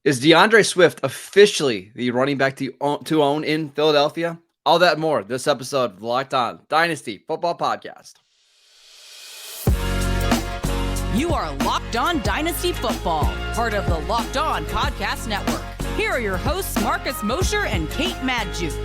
Is DeAndre Swift officially the running back to own in Philadelphia? All that and more this episode of the Locked On Dynasty Football Podcast. You are Locked On Dynasty Football, part of the Locked On Podcast Network. Here are your hosts, Marcus Mosher and Kate Madjuk.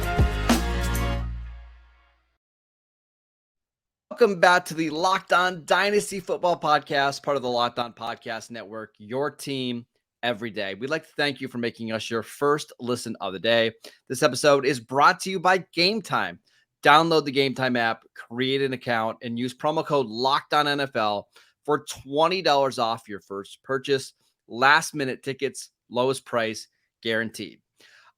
Welcome back to the Locked On Dynasty Football Podcast, part of the Locked On Podcast Network, your team every day. We'd like to thank you for making us your first listen of the day. This episode is brought to you by Gametime. Download the Gametime app, create an account, and use promo code LOCKEDONNFL for $20 off your first purchase. Last minute tickets, lowest price guaranteed.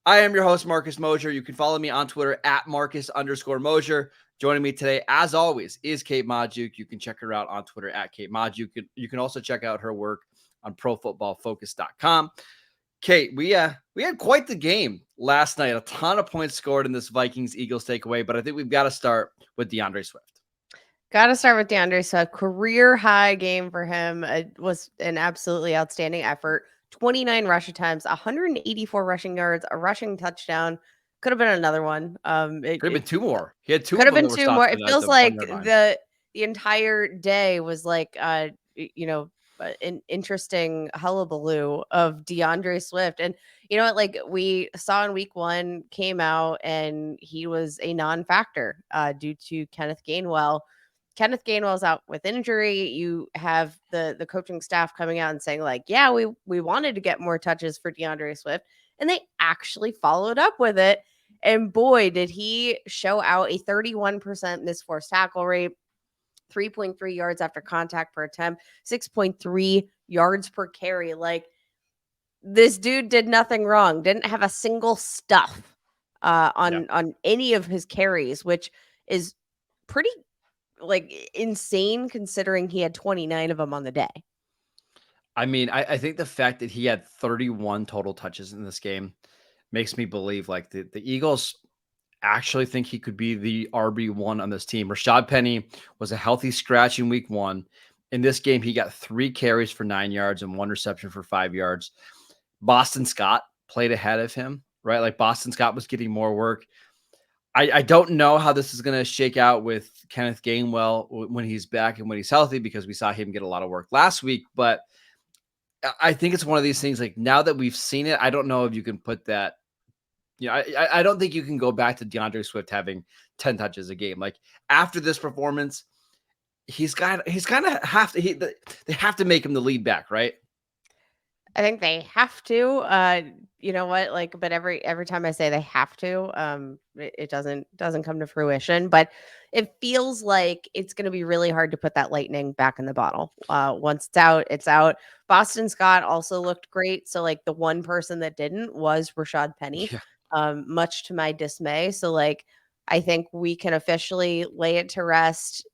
I am your host, Marcus Mosher. You can follow me on Twitter at Marcus_Mosher. Joining me today, as always, is Kate Madjuk. You can check her out on Twitter at Kate Madjuk. You can also check out her work on ProFootballFocus.com. Kate, we had quite the game last night. A ton of points scored in this Vikings-Eagles takeaway, but I think we've got to start with DeAndre Swift. Got to start with DeAndre Swift. Career high game for him. It was an absolutely outstanding effort. 29 rush attempts, 184 rushing yards, a rushing touchdown. Could have been another one. Could have been two more. He had two. Could have been two more. It feels like the entire day was like an interesting hullabaloo of DeAndre Swift. And you know what, like we saw in week one, came out and he was a non-factor due to Kenneth Gainwell. Kenneth Gainwell's out with injury. You have the coaching staff coming out and saying like, yeah, we wanted to get more touches for DeAndre Swift. And they actually followed up with it. And boy, did he show out a 31% missed forced tackle rate, 3.3 yards after contact per attempt, 6.3 yards per carry. Like, this dude did nothing wrong. Didn't have a single stuff on any of his carries, which is pretty like insane considering he had 29 of them on the day. I mean, I think the fact that he had 31 total touches in this game makes me believe like the Eagles actually think he could be the RB1 on this team. Rashad Penny was a healthy scratch in week one. In this game, he got 3 carries for 9 yards and 1 reception for 5 yards. Boston Scott played ahead of him, right? Like Boston Scott was getting more work. I don't know how this is going to shake out with Kenneth Gainwell when he's back and when he's healthy, because we saw him get a lot of work last week. But I think it's one of these things like now that we've seen it, I don't know if you can put that. I don't think you can go back to DeAndre Swift having 10 touches a game. Like after this performance, he's kind of they have to make him the lead back, right? I think they have to. You know what? Like, but every time I say they have to, it doesn't come to fruition. But it feels like it's going to be really hard to put that lightning back in the bottle. Once it's out, it's out. Boston Scott also looked great. So like the one person that didn't was Rashad Penny. Yeah. Much to my dismay. So like, I think we can officially lay it to rest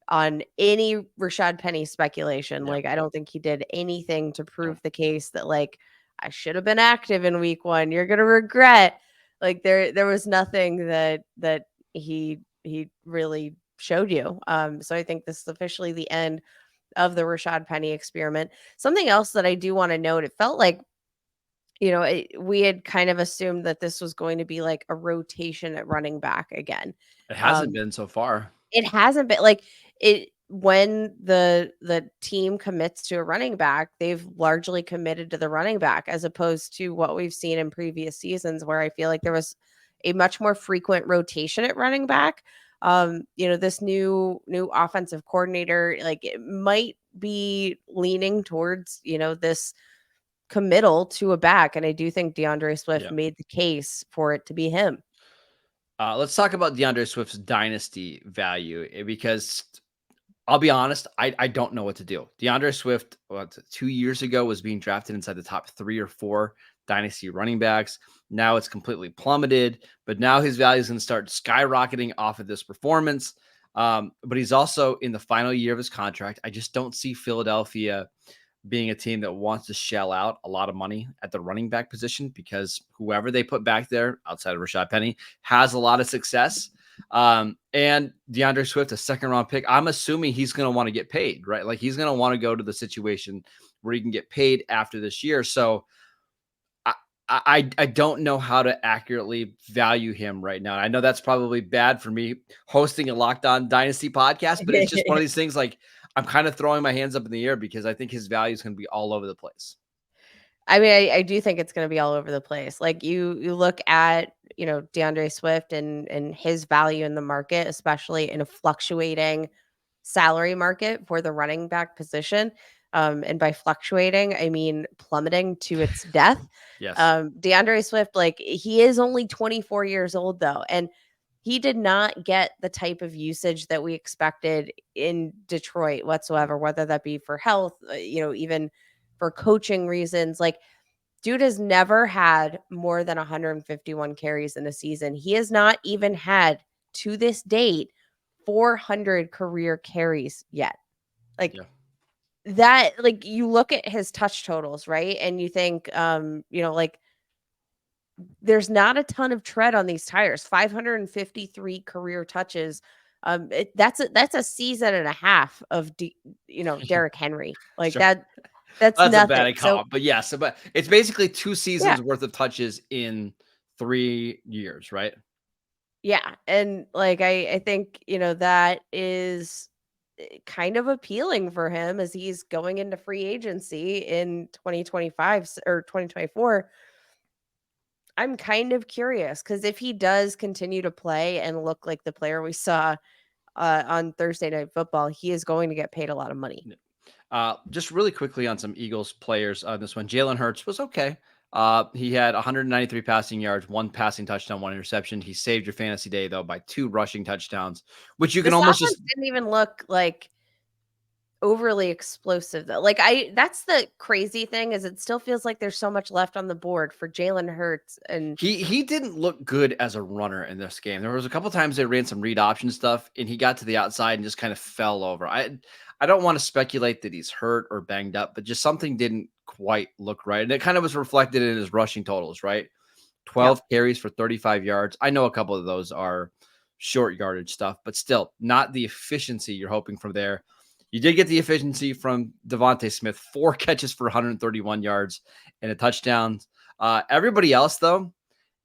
on any Rashad Penny speculation. Yeah. Like, I don't think he did anything to prove the case that like, I should have been active in week one. You're going to regret. Like there was nothing that he really showed you. So I think this is officially the end of the Rashad Penny experiment. Something else that I do want to note, it felt like, we had kind of assumed that this was going to be like a rotation at running back again. It hasn't been so far. It hasn't been like it when the team commits to a running back, they've largely committed to the running back as opposed to what we've seen in previous seasons where I feel like there was a much more frequent rotation at running back. This new offensive coordinator, like it might be leaning towards, this committal to a back. And I do think DeAndre Swift made the case for it to be him. Let's talk about DeAndre Swift's dynasty value, because I'll be honest, I don't know what to do. DeAndre Swift 2 years ago was being drafted inside the top 3 or 4 dynasty running backs. Now it's completely plummeted, but now his value is going to start skyrocketing off of this performance. But he's also in the final year of his contract. I just don't see Philadelphia being a team that wants to shell out a lot of money at the running back position, because whoever they put back there outside of Rashad Penny has a lot of success. And DeAndre Swift, a 2nd round pick, I'm assuming he's going to want to get paid, right? Like he's going to want to go to the situation where he can get paid after this year. So I don't know how to accurately value him right now. I know that's probably bad for me hosting a Locked On Dynasty podcast, but it's just one of these things like I'm kind of throwing my hands up in the air because I think his value is going to be all over the place. I mean, I do think it's going to be all over the place. Like you look at, DeAndre Swift and his value in the market, especially in a fluctuating salary market for the running back position. And by fluctuating, I mean plummeting to its death. Yes. DeAndre Swift, like he is only 24 years old though. And he did not get the type of usage that we expected in Detroit whatsoever, whether that be for health, even for coaching reasons. Like, dude has never had more than 151 carries in a season. He has not even had, to this date, 400 career carries yet. Like that, like you look at his touch totals, right? And you think, like there's not a ton of tread on these tires. 553 career touches. That's a season and a half of Derrick Henry. Like Sure. that's a nothing. bad comp, but yes, but it's basically 2 seasons Yeah. worth of touches in 3 years, right? Yeah, and like I think, that is kind of appealing for him as he's going into free agency in 2025 or 2024. I'm kind of curious because if he does continue to play and look like the player we saw on Thursday Night Football, he is going to get paid a lot of money. Just really quickly on some Eagles players on this one. Jalen Hurts was okay. He had 193 passing yards, 1 passing touchdown, 1 interception. He saved your fantasy day though by 2 rushing touchdowns, which you can This almost offense just didn't even look like overly explosive though. Like that's the crazy thing is it still feels like there's so much left on the board for Jalen Hurts. And he didn't look good as a runner in this game. There was a couple times they ran some read option stuff and he got to the outside and just kind of fell over. I don't want to speculate that he's hurt or banged up, but just something didn't quite look right. And it kind of was reflected in his rushing totals, right? 12 carries for 35 yards. I know a couple of those are short yardage stuff, but still not the efficiency you're hoping for there. You did get the efficiency from Devontae Smith, 4 catches for 131 yards and a touchdown. Everybody else, though,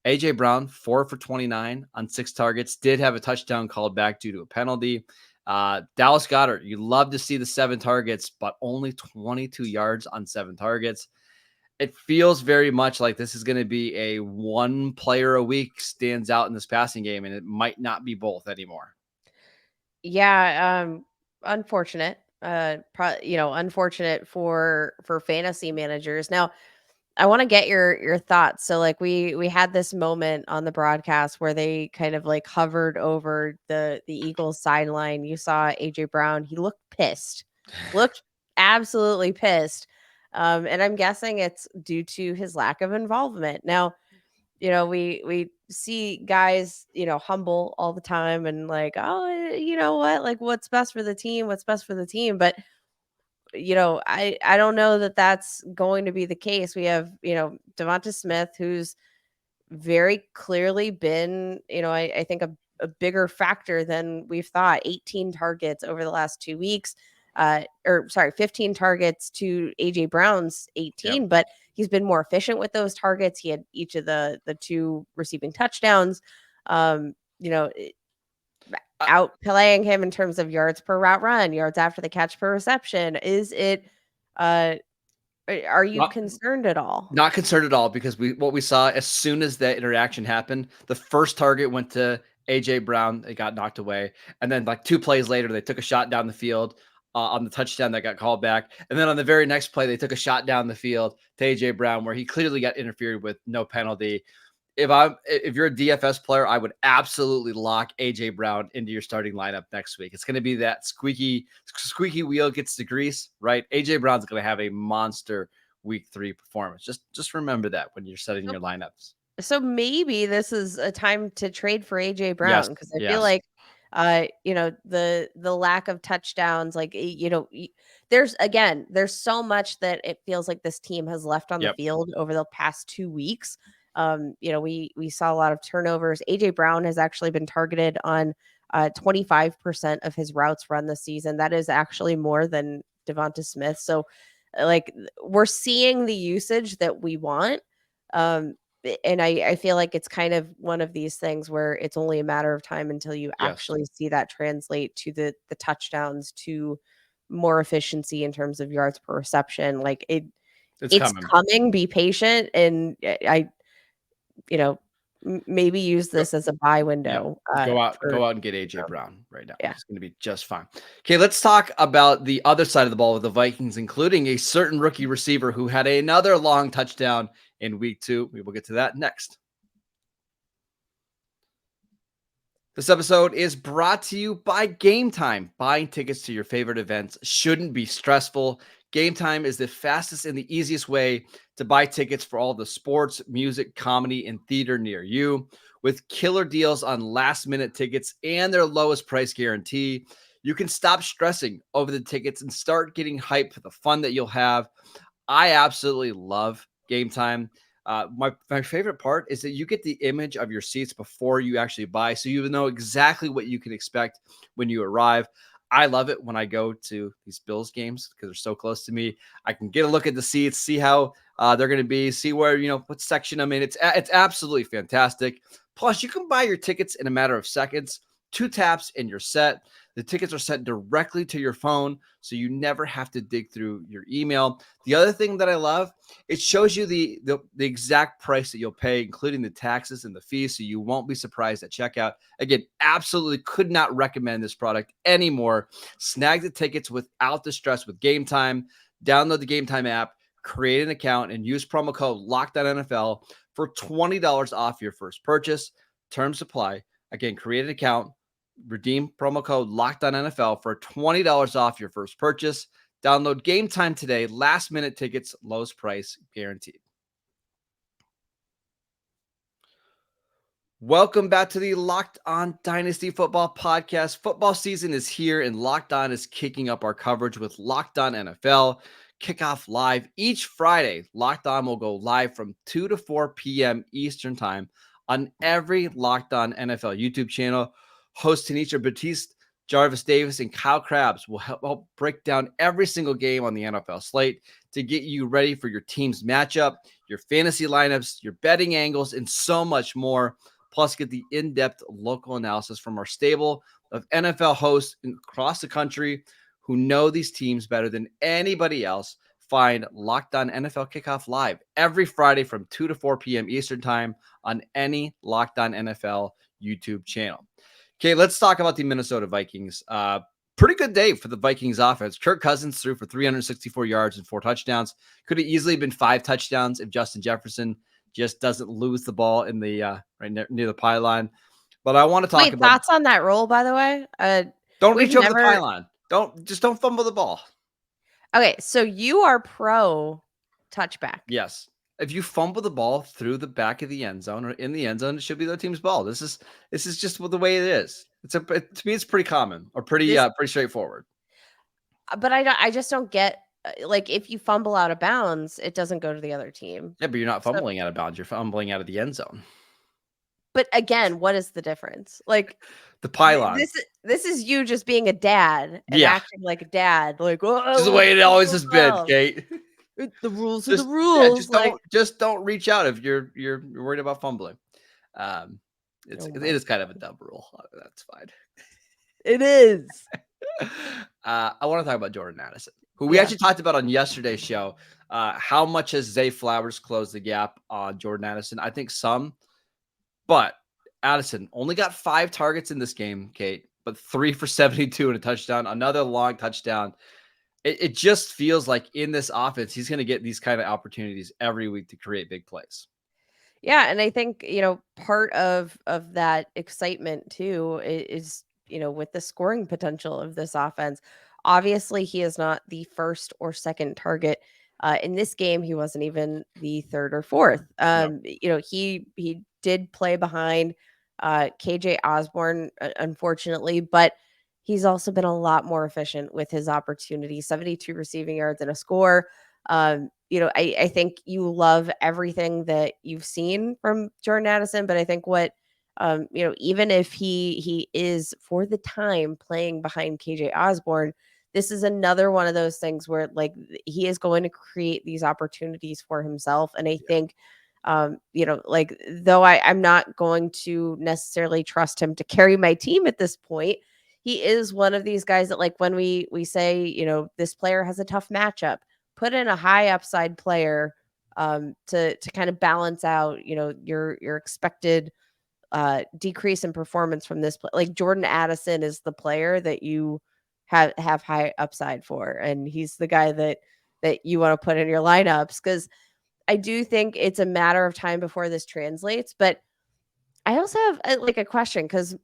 A.J. Brown, 4 for 29 on 6 targets, did have a touchdown called back due to a penalty. Dallas Goedert, you love to see the 7 targets, but only 22 yards on 7 targets. It feels very much like this is going to be a 1 player a week stands out in this passing game, and it might not be both anymore. Yeah, unfortunate. Unfortunate for fantasy managers. Now, I want to get your thoughts. So like we had this moment on the broadcast where they kind of like hovered over the Eagles sideline. You saw AJ Brown, he looked pissed. Looked absolutely pissed. And I'm guessing it's due to his lack of involvement. Now, we see guys, humble all the time and like, oh, you know what? Like what's best for the team? What's best for the team? But I don't know that that's going to be the case. We have, Devonta Smith, who's very clearly been, I think a bigger factor than we've thought. 18 targets over the last 2 weeks, 15 targets to AJ Brown's 18, but he's been more efficient with those targets. He had each of the 2 receiving touchdowns. Outplaying him in terms of yards per route run, yards after the catch per reception. Is it are you concerned at all? Not concerned at all because what we saw as soon as that interaction happened, the first target went to AJ Brown. It got knocked away. And then like 2 plays later, they took a shot down the field on the touchdown that got called back. And then on the very next play, they took a shot down the field to AJ Brown where he clearly got interfered with, no penalty. If you're a DFS player, I would absolutely lock AJ Brown into your starting lineup next week. It's going to be that squeaky wheel gets the grease, right? AJ Brown's going to have a monster week 3 performance. Just remember that when you're setting your lineups. So maybe this is a time to trade for AJ Brown because I feel like the lack of touchdowns, like there's so much that it feels like this team has left on the field over the past 2 weeks. We saw a lot of turnovers. AJ Brown has actually been targeted on 25% of his routes run this season. That is actually more than Devonta Smith. So like we're seeing the usage that we want. And I feel like it's kind of one of these things where it's only a matter of time until you Yes. actually see that translate to the touchdowns, to more efficiency in terms of yards per reception. Like it's coming. Be patient, and I you know maybe use this as a buy window. Go out For and get AJ Brown right now. Yeah. He's going to be just fine. Okay, let's talk about the other side of the ball with the Vikings, including a certain rookie receiver who had another long touchdown in week 2. We will get to that next. This episode is brought to you by Gametime. Buying tickets to your favorite events shouldn't be stressful. Gametime is the fastest and the easiest way to buy tickets for all the sports, music, comedy, and theater near you. With killer deals on last-minute tickets and their lowest price guarantee, you can stop stressing over the tickets and start getting hyped for the fun that you'll have. I absolutely love Gametime. My favorite part is that you get the image of your seats before you actually buy, so you know exactly what you can expect when you arrive. I love it when I go to these Bills games because they're so close to me. I can get a look at the seats, see how they're going to be, see where, what section I'm in. It's absolutely fantastic. Plus, you can buy your tickets in a matter of seconds. 2 taps and you're set. The tickets are sent directly to your phone, so you never have to dig through your email. The other thing that I love, it shows you the exact price that you'll pay, including the taxes and the fees, so you won't be surprised at checkout. Again, absolutely could not recommend this product anymore. Snag the tickets without the stress with Gametime. Download the Gametime app, create an account, and use promo code LOCKEDONNFL for $20 off your first purchase. Terms apply. Again, create an account, redeem promo code LOCKEDONNFL for $20 off your first purchase. Download Gametime today. Last minute tickets, lowest price guaranteed. Welcome back to the Locked On Dynasty Football Podcast. Football season is here, and Locked On is kicking up our coverage with Locked On NFL. Kickoff live each Friday. Locked On will go live from 2 to 4 p.m. Eastern Time on every Locked On NFL YouTube channel. Hosts Tanisha Batiste, Jarvis Davis, and Kyle Krabs will help break down every single game on the NFL slate to get you ready for your team's matchup, your fantasy lineups, your betting angles, and so much more. Plus, get the in-depth local analysis from our stable of NFL hosts across the country who know these teams better than anybody else. Find Locked On NFL Kickoff live every Friday from 2 to 4 p.m. Eastern Time on any Locked On NFL YouTube channel. Okay, let's talk about the Minnesota Vikings. Pretty good day for the Vikings offense. Kirk Cousins threw for 364 yards and 4 touchdowns. Could have easily been 5 touchdowns if Justin Jefferson just doesn't lose the ball in the right near the pylon. But I want to talk about thoughts on that roll, by the way. Don't reach over the pylon. Don't fumble the ball. Okay, so you are pro touchback. Yes. If you fumble the ball through the back of the end zone or in the end zone, it should be the team's ball. This is just the way it is. To me, it's pretty common or pretty straightforward. But I just don't get, like, if you fumble out of bounds, it doesn't go to the other team. Yeah, but you're not fumbling out of bounds. You're fumbling out of the end zone. But again, what is the difference? Like the pylon. This is you just being a dad and acting like a dad. Like, this is the way it always has been, Kate. The rules are the rules. Yeah, just don't reach out if you're worried about fumbling. It is kind of a dumb rule. That's fine. It is. I want to talk about Jordan Addison, who we actually talked about on yesterday's show. How much has Zay Flowers closed the gap on Jordan Addison? I think some, but Addison only got 5 targets in this game, Kate, but 3 for 72 and a touchdown, another long touchdown. It just feels like in this offense, he's going to get these kind of opportunities every week to create big plays. Yeah, and I think, part of that excitement too is, with the scoring potential of this offense. Obviously, he is not the first or second target. In this game, he wasn't even the third or fourth. He did play behind KJ Osborne, unfortunately, but he's also been a lot more efficient with his opportunities, 72 receiving yards and a score. I think you love everything that you've seen from Jordan Addison, but I think even if he is for the time playing behind KJ Osborne, this is another one of those things where, like, he is going to create these opportunities for himself. And I think Like, though I'm not going to necessarily trust him to carry my team at this point, he is one of these guys that, like, when we say, this player has a tough matchup, put in a high upside player to kind of balance out, your expected decrease in performance from this. Like Jordan Addison is the player that you have high upside for, and he's the guy that you want to put in your lineups, because I do think it's a matter of time before this translates. But I also have a question, because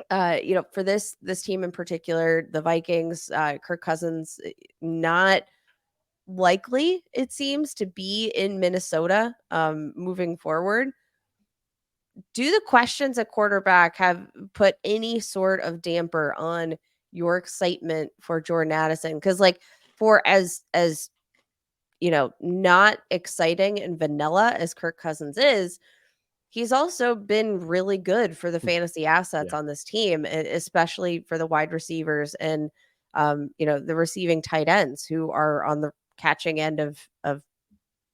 for this team in particular, the Vikings, Kirk Cousins, not likely, it seems, to be in Minnesota moving forward. Do the questions at quarterback have put any sort of damper on your excitement for Jordan Addison? Because, like, for as not exciting and vanilla as Kirk Cousins is, he's also been really good for the fantasy assets Yeah. on this team, especially for the wide receivers and the receiving tight ends who are on the catching end of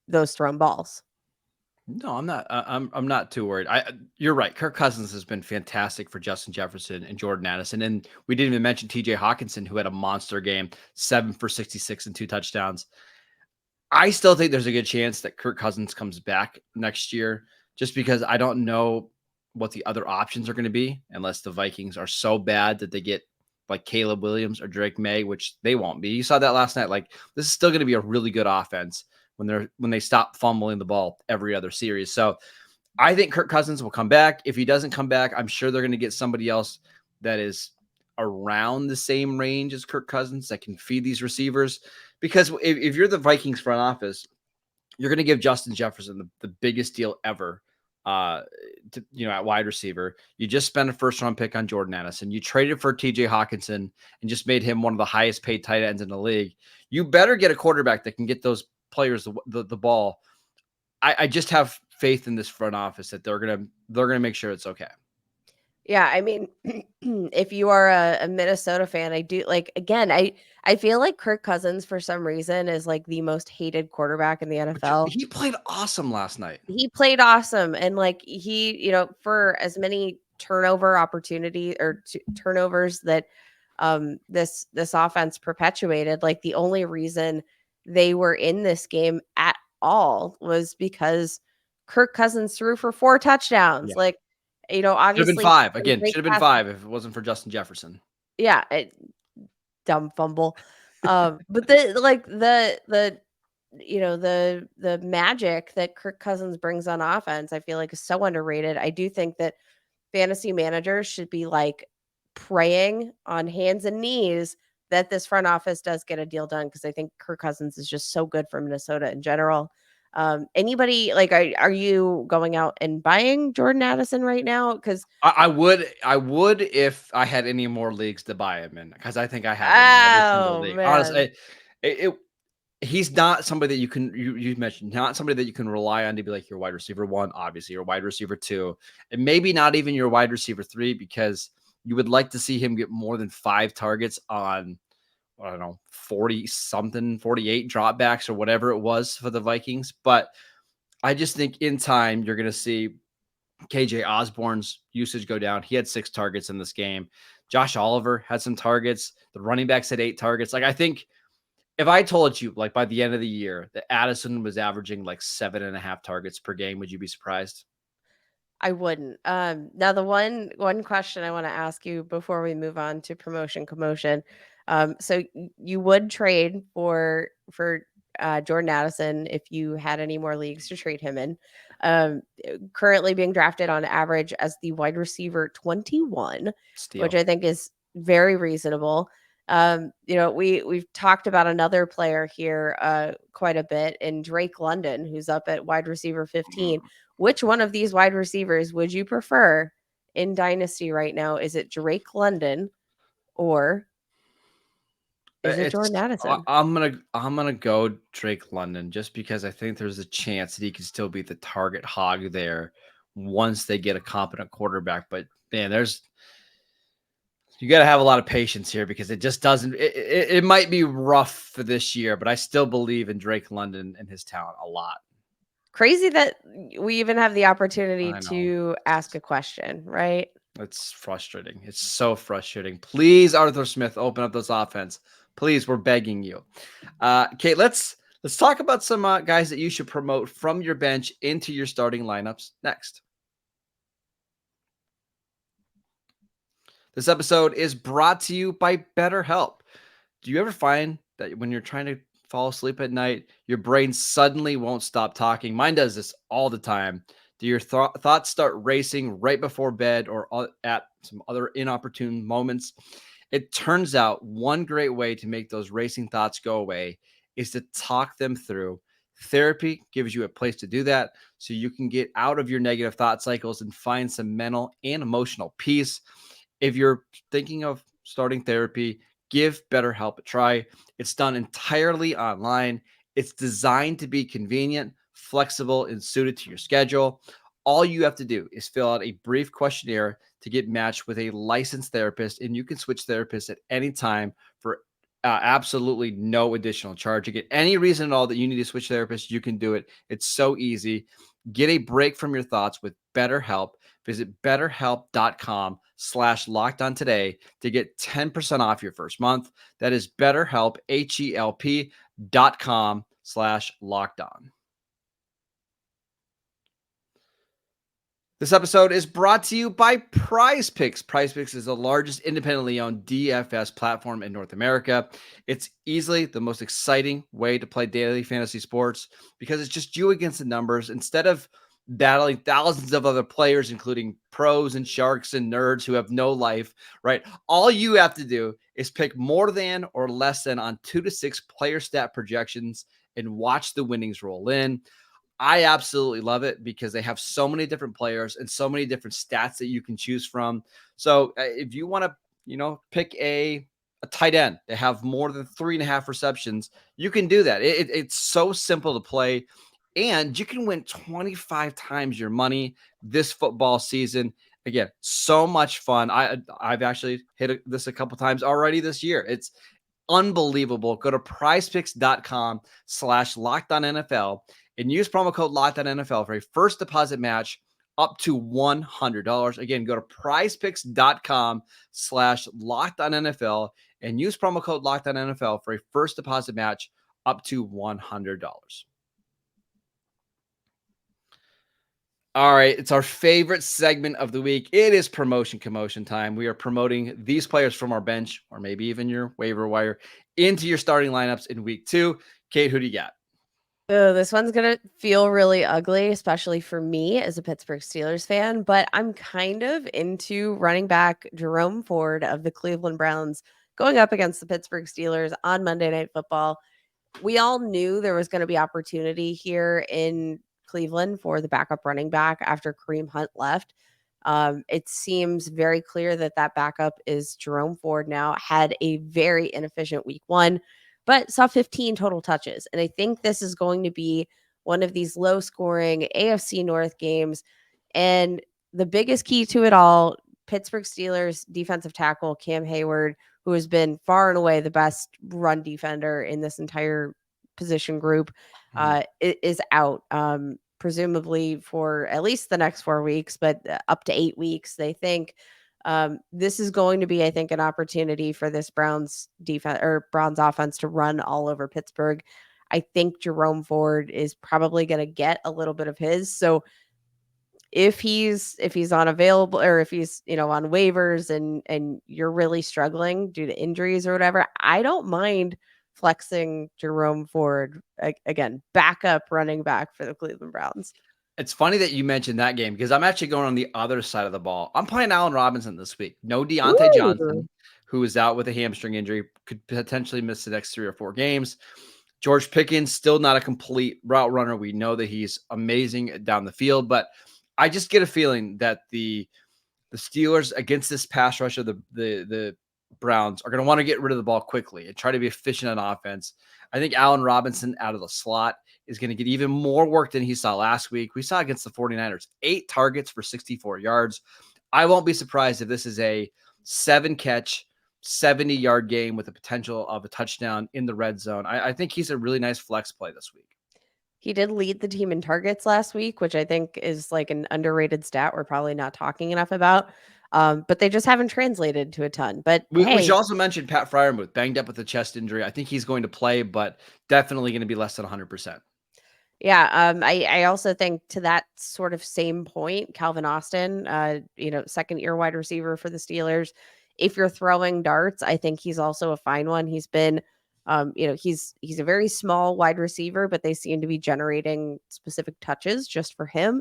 those thrown balls. No, I'm not. I'm not too worried. You're right. Kirk Cousins has been fantastic for Justin Jefferson and Jordan Addison, and we didn't even mention T.J. Hawkinson, who had a monster game, 7 for 66 and 2 touchdowns. I still think there's a good chance that Kirk Cousins comes back next year, just because I don't know what the other options are going to be, unless the Vikings are so bad that they get like Caleb Williams or Drake May, which they won't be. You saw that last night. Like, this is still going to be a really good offense when they stop fumbling the ball every other series. So I think Kirk Cousins will come back. If he doesn't come back, I'm sure they're going to get somebody else that is around the same range as Kirk Cousins that can feed these receivers. Because if you're the Vikings front office, you're going to give Justin Jefferson the biggest deal ever at wide receiver. You just spent a first-round pick on Jordan Addison. You traded for T.J. Hawkinson and just made him one of the highest paid tight ends in the league. You better get a quarterback that can get those players the ball. I just have faith in this front office that they're gonna make sure it's okay. Yeah, I mean, if you are a Minnesota fan, I do again, I feel like Kirk Cousins for some reason is like the most hated quarterback in the NFL. He played awesome last night. He played awesome, and like he, for as many turnover opportunity or turnovers that this offense perpetuated, like the only reason they were in this game at all was because Kirk Cousins threw for 4 touchdowns. Yeah. Like, obviously should have been 5 again. Should have been 5 if it wasn't for Justin Jefferson. Yeah, dumb fumble. But the magic that Kirk Cousins brings on offense, I feel like, is so underrated. I do think that fantasy managers should be like praying on hands and knees that this front office does get a deal done, because I think Kirk Cousins is just so good for Minnesota in general. Anybody, like, are you going out and buying Jordan Addison right now? Because I would if I had any more leagues to buy him in, because I think I have him in every single league. Man. Honestly, he's not somebody that you mentioned, not somebody that you can rely on to be like your wide receiver 1, obviously your wide receiver 2, and maybe not even your wide receiver 3, because you would like to see him get more than 5 targets on, I don't know, 48 dropbacks or whatever it was for the Vikings. But I just think in time, you're going to see KJ Osborne's usage go down. He had 6 targets in this game. Josh Oliver had some targets. The running backs had 8 targets. Like, I think if I told you, like, by the end of the year that Addison was averaging like 7.5 targets per game, would you be surprised? I wouldn't. Now the one question I want to ask you before we move on to promotion commotion. So you would trade for Jordan Addison if you had any more leagues to trade him in. Currently being drafted on average as the wide receiver 21, Steal. which I think is very reasonable. We've talked about another player here quite a bit, in Drake London, who's up at wide receiver 15. Which one of these wide receivers would you prefer in Dynasty right now? Is it Drake London or is it Jordan Addison? I'm gonna go Drake London, just because I think there's a chance that he can still be the target hog there once they get a competent quarterback. But man, you got to have a lot of patience here, because it just doesn't. It might be rough for this year, but I still believe in Drake London and his talent a lot. Crazy that we even have the opportunity I know. to ask a question, right? It's frustrating. It's so frustrating. Please, Arthur Smith, open up this offense. Please, we're begging you. Kate, let's talk about some guys that you should promote from your bench into your starting lineups next. This episode is brought to you by BetterHelp. Do you ever find that when you're trying to fall asleep at night, your brain suddenly won't stop talking? Mine does this all the time. Do your thoughts start racing right before bed or at some other inopportune moments? It turns out one great way to make those racing thoughts go away is to talk them through. Therapy gives you a place to do that so you can get out of your negative thought cycles and find some mental and emotional peace. If you're thinking of starting therapy, give BetterHelp a try. It's done entirely online. It's designed to be convenient, flexible, and suited to your schedule. All you have to do is fill out a brief questionnaire to get matched with a licensed therapist, and you can switch therapists at any time for absolutely no additional charge. Again, any reason at all that you need to switch therapists, you can do it. It's so easy. Get a break from your thoughts with BetterHelp. Visit betterhelp.com/lockedon today to get 10% off your first month. That is BetterHelp, HELP.com/lockedon. This episode is brought to you by PrizePicks. PrizePicks is the largest independently owned DFS platform in North America. It's easily the most exciting way to play daily fantasy sports because it's just you against the numbers. Instead of battling thousands of other players, including pros and sharks and nerds who have no life, right? All you have to do is pick more than or less than on 2 to 6 player stat projections and watch the winnings roll in. I absolutely love it because they have so many different players and so many different stats that you can choose from. So if you want to, pick a tight end, they have more than 3.5 receptions. You can do that. It's so simple to play, and you can win 25 times your money this football season. Again, so much fun. I've actually hit this a couple times already this year. It's unbelievable. Go to prizepicks.com/lockedonnfl and use promo code LOCKEDONNFL for a first deposit match up to $100. Again, go to prizepicks.com/lockedonnfl and use promo code LOCKEDONNFL for a first deposit match up to $100. All right, it's our favorite segment of the week. It is promotion commotion time. We are promoting these players from our bench, or maybe even your waiver wire, into your starting lineups in week 2. Kate, who do you got? Oh, this one's gonna feel really ugly, especially for me as a Pittsburgh Steelers fan, but I'm kind of into running back Jerome Ford of the Cleveland Browns going up against the Pittsburgh Steelers on Monday Night Football. We all knew there was going to be opportunity here in Cleveland for the backup running back after Kareem Hunt left. It seems very clear that that backup is Jerome Ford now. Had a very inefficient week 1, but saw 15 total touches. And I think this is going to be one of these low scoring AFC North games. And the biggest key to it all, Pittsburgh Steelers defensive tackle Cam Hayward, who has been far and away the best run defender in this entire position group, is out, presumably for at least the next 4 weeks, but up to 8 weeks, they think. This is going to be, I think, an opportunity for this Browns defense or Browns offense to run all over Pittsburgh. I think Jerome Ford is probably going to get a little bit of his. So if he's unavailable or if he's, on waivers and you're really struggling due to injuries or whatever, I don't mind flexing Jerome Ford again, backup running back for the Cleveland Browns. It's funny that you mentioned that game because I'm actually going on the other side of the ball. I'm playing Allen Robinson this week. No Deontay Johnson, who is out with a hamstring injury, could potentially miss the next 3 or 4 games. George Pickens, still not a complete route runner. We know that he's amazing down the field, but I just get a feeling that the Steelers against this pass rush of the Browns are going to want to get rid of the ball quickly and try to be efficient on offense. I think Allen Robinson out of the slot is going to get even more work than he saw last week. We saw against the 49ers, 8 targets for 64 yards. I won't be surprised if this is a 7-catch, 70-yard game with the potential of a touchdown in the red zone. I think he's a really nice flex play this week. He did lead the team in targets last week, which I think is like an underrated stat we're probably not talking enough about. But they just haven't translated to a ton. But We should hey, also mention Pat Freiermuth, banged up with a chest injury. I think he's going to play, but definitely going to be less than 100%. yeah, I also think to that sort of same point, Calvin Austin, second year wide receiver for the Steelers. If you're throwing darts, I think he's also a fine one. He's been, he's a very small wide receiver, but they seem to be generating specific touches just for him,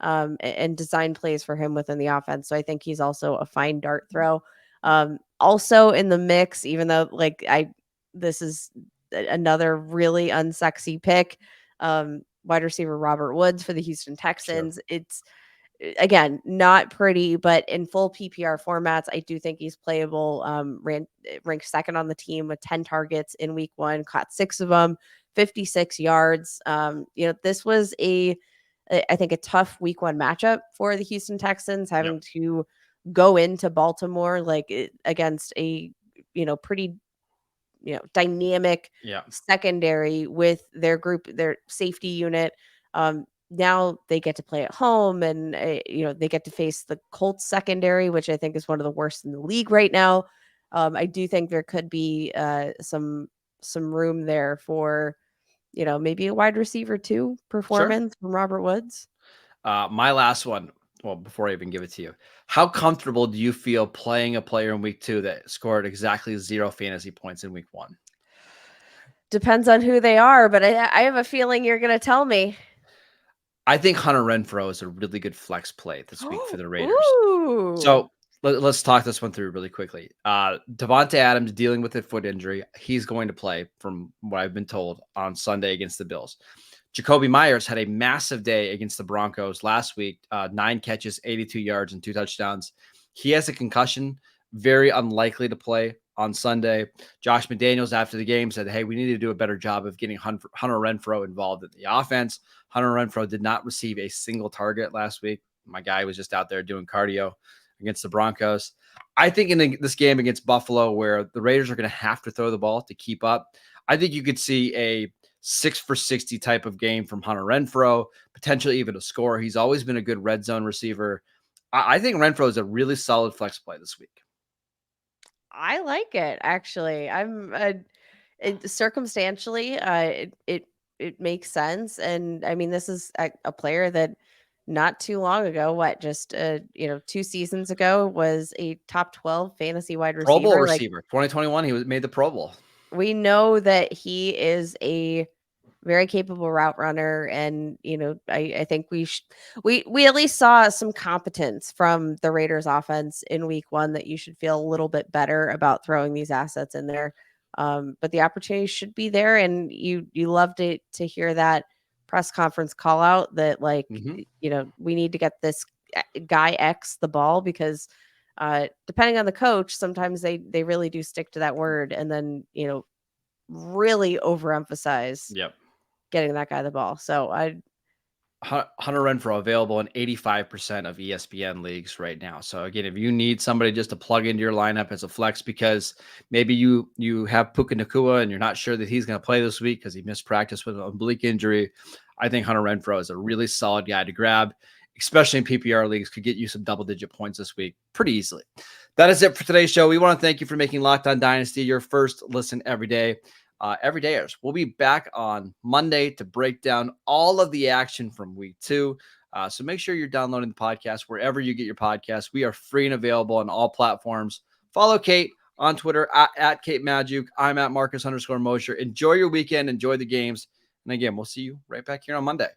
and design plays for him within the offense. So I think he's also a fine dart throw. Also in the mix, even though this is another really unsexy pick. Wide receiver Robert Woods for the Houston Texans. Sure. It's again not pretty, but in full PPR formats, I do think he's playable. Ranked second on the team with 10 targets in week 1, caught 6 of them, 56 yards. This was I think a tough week 1 matchup for the Houston Texans, having to go into Baltimore against a pretty dynamic secondary with their group, their safety unit. Now they get to play at home, and they get to face the Colts secondary, which I think is one of the worst in the league right now. I do think there could be some room there for maybe a wide receiver 2 performance from Robert Woods. My last one. Well, before I even give it to you, how comfortable do you feel playing a player in week 2 that scored exactly 0 fantasy points in week 1? Depends on who they are, but I have a feeling you're going to tell me. I think Hunter Renfrow is a really good flex play this week for the Raiders. Ooh. So let's talk this one through really quickly. Devontae Adams dealing with a foot injury. He's going to play, from what I've been told, on Sunday against the Bills. Jacoby Myers had a massive day against the Broncos last week, 9 catches, 82 yards, and 2 touchdowns. He has a concussion, very unlikely to play on Sunday. Josh McDaniels, after the game, said, hey, we need to do a better job of getting Hunter Renfrow involved in the offense. Hunter Renfrow did not receive a single target last week. My guy was just out there doing cardio against the Broncos. I think in this game against Buffalo, where the Raiders are going to have to throw the ball to keep up, I think you could see a 6 for 60 type of game from Hunter Renfrow, potentially even a score. He's always been a good red zone receiver. I think Renfrow is a really solid flex play this week. I like it, actually. Circumstantially, it makes sense. And I mean, this is a player that not too long ago, just 2 seasons ago, was a top 12 fantasy wide receiver. Pro Bowl receiver. 2021, he made the Pro Bowl. We know that he is a very capable route runner, and I think we at least saw some competence from the Raiders offense in week 1 that you should feel a little bit better about throwing these assets in there. But the opportunity should be there, and you loved it to hear that press conference call out that we need to get this guy X the ball, because depending on the coach, sometimes they really do stick to that word, and then really overemphasize getting that guy the ball. So Hunter Renfrow available in 85% of ESPN leagues right now. So again, if you need somebody just to plug into your lineup as a flex, because maybe you have Puka Nacua and you're not sure that he's going to play this week because he missed practice with an oblique injury, I think Hunter Renfrow is a really solid guy to grab, especially in PPR leagues. Could get you some double-digit points this week pretty easily. That is it for today's show. We want to thank you for making Locked On Dynasty your first listen every day. Everydayers. We'll be back on Monday to break down all of the action from week 2. So make sure you're downloading the podcast wherever you get your podcasts. We are free and available on all platforms. Follow Kate on Twitter at Kate Maggiuk. I'm at Marcus_Mosher. Enjoy your weekend. Enjoy the games. And again, we'll see you right back here on Monday.